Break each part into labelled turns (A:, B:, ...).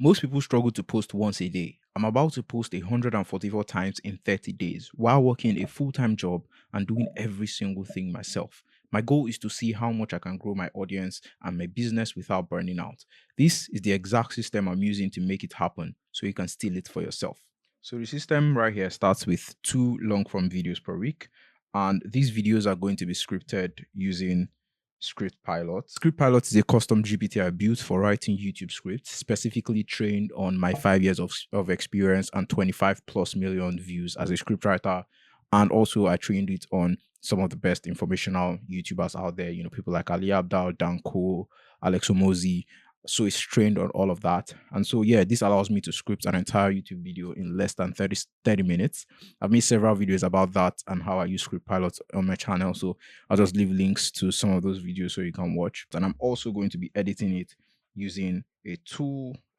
A: Most people struggle to post once a day. I'm about to post 144 times in 30 days while working a full time job and doing every single thing myself. My goal is to see how much I can grow my audience and my business without burning out. This is the exact system I'm using to make it happen so you can steal it for yourself. So, the system right here starts with 2 long form videos per week, and these videos are going to be scripted using Script Pilot. Script Pilot is a custom GPT I built for writing YouTube scripts, specifically trained on my 5 years of experience and 25 plus million views as a scriptwriter. And also, I trained it on some of the best informational YouTubers out there, people like Ali Abdal, Danko, Alex Omozi. So it's trained on all of that. And so, yeah, this allows me to script an entire YouTube video in less than 30 minutes. I've made several videos about that and how I use Script Pilot on my channel. So I'll just leave links to some of those videos so you can watch. And I'm also going to be editing it using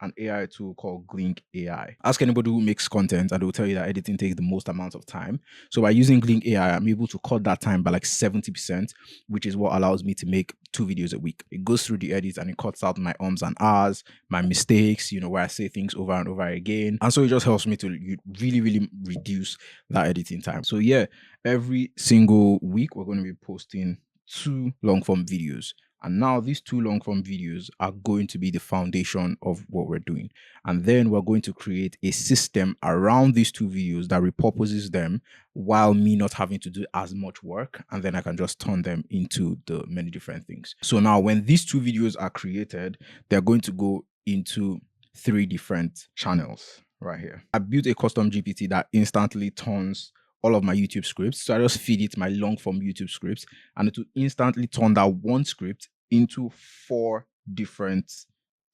A: an AI tool called Glink AI. Ask anybody who makes content and they'll tell you that editing takes the most amount of time. So by using Glink AI, I'm able to cut that time by like 70%, which is what allows me to make 2 videos a week. It goes through the edits and it cuts out my ums and ahs, my mistakes, where I say things over and over again. And so it just helps me to really, really reduce that editing time. So yeah, every single week, we're going to be posting 2 long form videos. And now these 2 long form videos are going to be the foundation of what we're doing. And then we're going to create a system around these 2 videos that repurposes them while me not having to do as much work. And then I can just turn them into the many different things. So now when these 2 videos are created, they're going to go into 3 different channels right here. I built a custom GPT that instantly turns all of my YouTube scripts. So I just feed it my long form YouTube scripts and it will instantly turn that one script into 4 different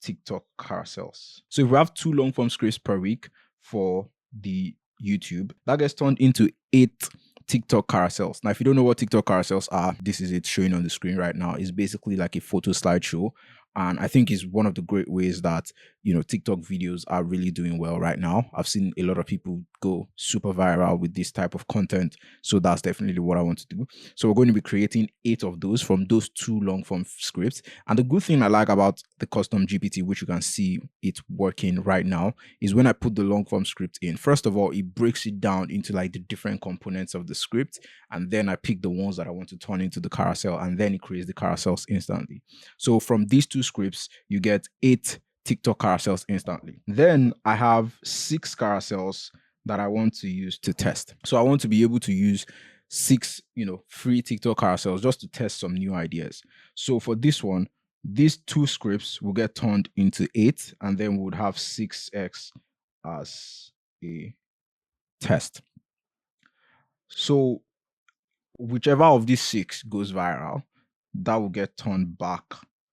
A: TikTok carousels. So if we have 2 long form scripts per week for the YouTube, that gets turned into 8 TikTok carousels. Now, if you don't know what TikTok carousels are, this is it showing on the screen right now. It's basically like a photo slideshow. And I think it's one of the great ways that, TikTok videos are really doing well right now. I've seen a lot of people go super viral with this type of content. So that's definitely what I want to do. So we're going to be creating 8 of those from those 2 long form scripts. And the good thing I like about the custom GPT, which you can see it working right now, is when I put the long form script in, first of all, it breaks it down into like the different components of the script. And then I pick the ones that I want to turn into the carousel, and then it creates the carousels instantly. So from these 2 scripts, you get 8 TikTok carousels instantly. Then I have 6 carousels that I want to use to test. So I want to be able to use 6, free TikTok carousels just to test some new ideas. So for this one, these 2 scripts will get turned into 8, and then we would have 6x as a test. So whichever of these 6 goes viral, that will get turned back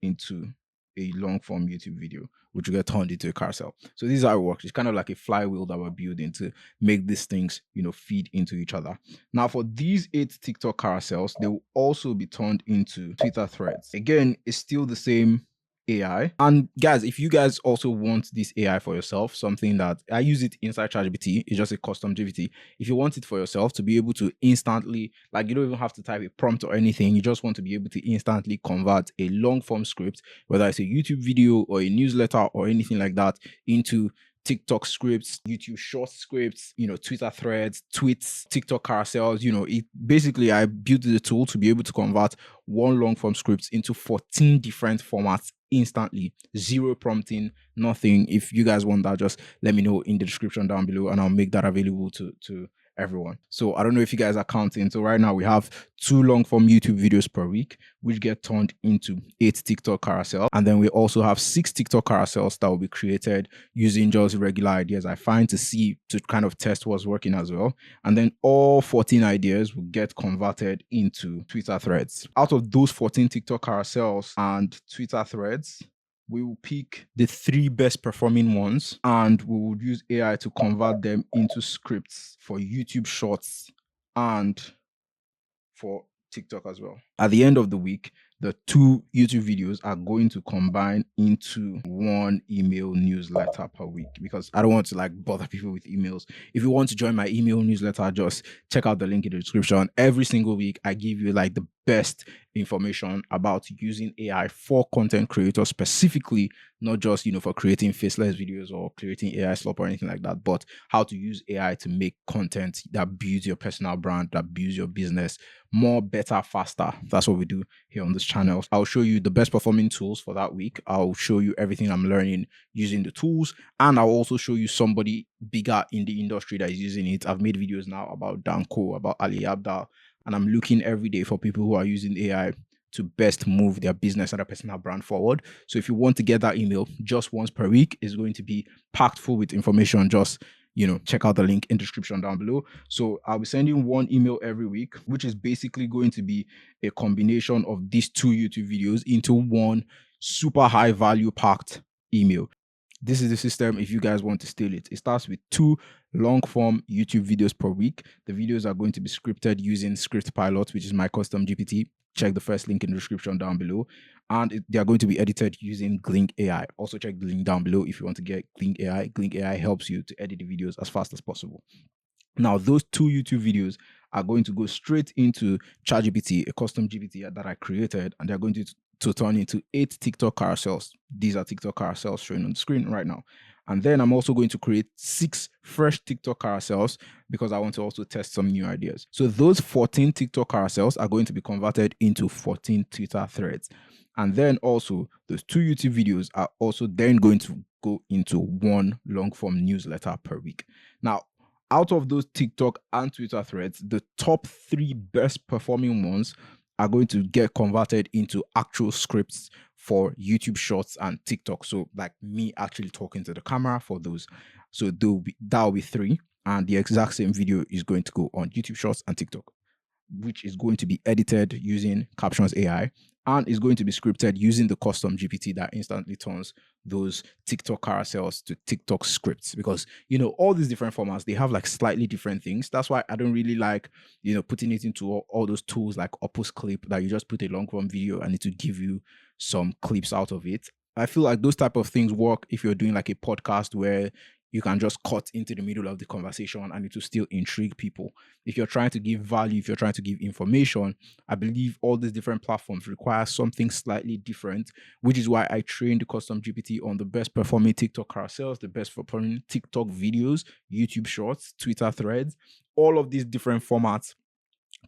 A: into a long form YouTube video, which will get turned into a carousel. So this is how it works. It's kind of like a flywheel that we're building to make these things, feed into each other. Now, for these 8 TikTok carousels, they will also be turned into Twitter threads. Again, it's still the same AI. And guys, if you guys also want this AI for yourself, something that I use it inside ChatGPT, it's just a custom GPT. If you want it for yourself to be able to instantly, like you don't even have to type a prompt or anything, you just want to be able to instantly convert a long form script, whether it's a YouTube video or a newsletter or anything like that, into TikTok scripts, YouTube short scripts, Twitter threads, tweets, TikTok carousels, it basically I built the tool to be able to convert one long form script into 14 different formats instantly, 0 prompting, nothing. If you guys want that, just let me know in the description down below and I'll make that available to everyone. So I don't know if you guys are counting. So right now we have 2 long form YouTube videos per week, which get turned into 8 TikTok carousels. And then we also have 6 TikTok carousels that will be created using just regular ideas I find to kind of test what's working as well. And then all 14 ideas will get converted into Twitter threads. Out of those 14 TikTok carousels and Twitter threads, we will pick the 3 best performing ones and we will use AI to convert them into scripts for YouTube shorts and for TikTok as well. At the end of the week, the 2 YouTube videos are going to combine into 1 email newsletter per week, because I don't want to bother people with emails. If you want to join my email newsletter, just check out the link in the description. Every single week, I give you the best information about using AI for content creators specifically, not just for creating faceless videos or creating AI slop or anything like that, but how to use AI to make content that builds your personal brand, that builds your business more, better, faster. That's what we do here on this channel. I'll show you the best performing tools for that week. I'll show you everything I'm learning using the tools, and I'll also show you somebody bigger in the industry that is using it. I've made videos now about Danko, about Ali Abdal, and I'm looking every day for people who are using AI to best move their business and their personal brand forward. So if you want to get that email just once per week, it's going to be packed full with information. Just check out the link in the description down below. So I'll be sending one email every week, which is basically going to be a combination of these 2 YouTube videos into one super high value packed email. This is the system if you guys want to steal it. It starts with 2 long form YouTube videos per week. The videos are going to be scripted using Script Pilot, which is my custom GPT. Check the first link in the description down below. And they are going to be edited using Glink AI. Also check the link down below if you want to get Glink AI. Glink AI helps you to edit the videos as fast as possible. Now, those 2 YouTube videos are going to go straight into ChatGPT, a custom GPT that I created, and they're going to turn into 8 TikTok carousels. These are TikTok carousels showing on the screen right now. And then I'm also going to create 6 fresh TikTok carousels because I want to also test some new ideas. So those 14 TikTok carousels are going to be converted into 14 Twitter threads. And then also those 2 YouTube videos are also then going to go into 1 long form newsletter per week. Now, out of those TikTok and Twitter threads, the top 3 best performing ones are going to get converted into actual scripts for YouTube Shorts and TikTok. So like me actually talking to the camera for those. So that'll be 3. And the exact same video is going to go on YouTube Shorts and TikTok, which is going to be edited using Captions AI and is going to be scripted using the custom GPT that instantly turns those TikTok carousels to TikTok scripts. Because, all these different formats, they have like slightly different things. That's why I don't really like, putting it into all those tools like Opus Clip that you just put a long form video and it will give you some clips out of it. I feel like those type of things work if you're doing like a podcast where you can just cut into the middle of the conversation and it will still intrigue people. If you're trying to give value, if you're trying to give information, I believe all these different platforms require something slightly different, which is why I trained the custom GPT on the best performing TikTok carousels, the best performing TikTok videos, YouTube Shorts, Twitter threads. All of these different formats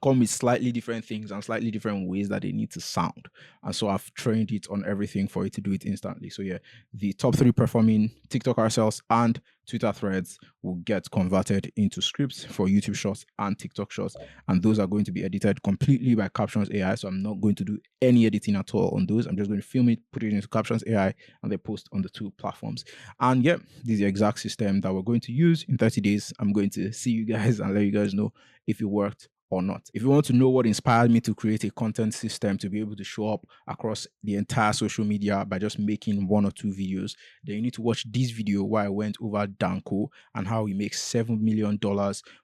A: come with slightly different things and slightly different ways that they need to sound. And so I've trained it on everything for it to do it instantly. So yeah, the top 3 performing TikTok carousels and Twitter threads will get converted into scripts for YouTube Shorts and TikTok Shorts. And those are going to be edited completely by Captions AI. So I'm not going to do any editing at all on those. I'm just going to film it, put it into Captions AI, and they post on the 2 platforms. And yeah, this is the exact system that we're going to use in 30 days. I'm going to see you guys and let you guys know if it worked or not. If you want to know what inspired me to create a content system to be able to show up across the entire social media by just making 1 or 2 videos, then you need to watch this video where I went over Danko and how he makes $7 million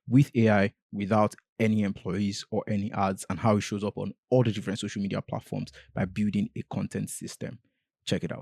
A: with AI without any employees or any ads, and how he shows up on all the different social media platforms by building a content system. Check it out.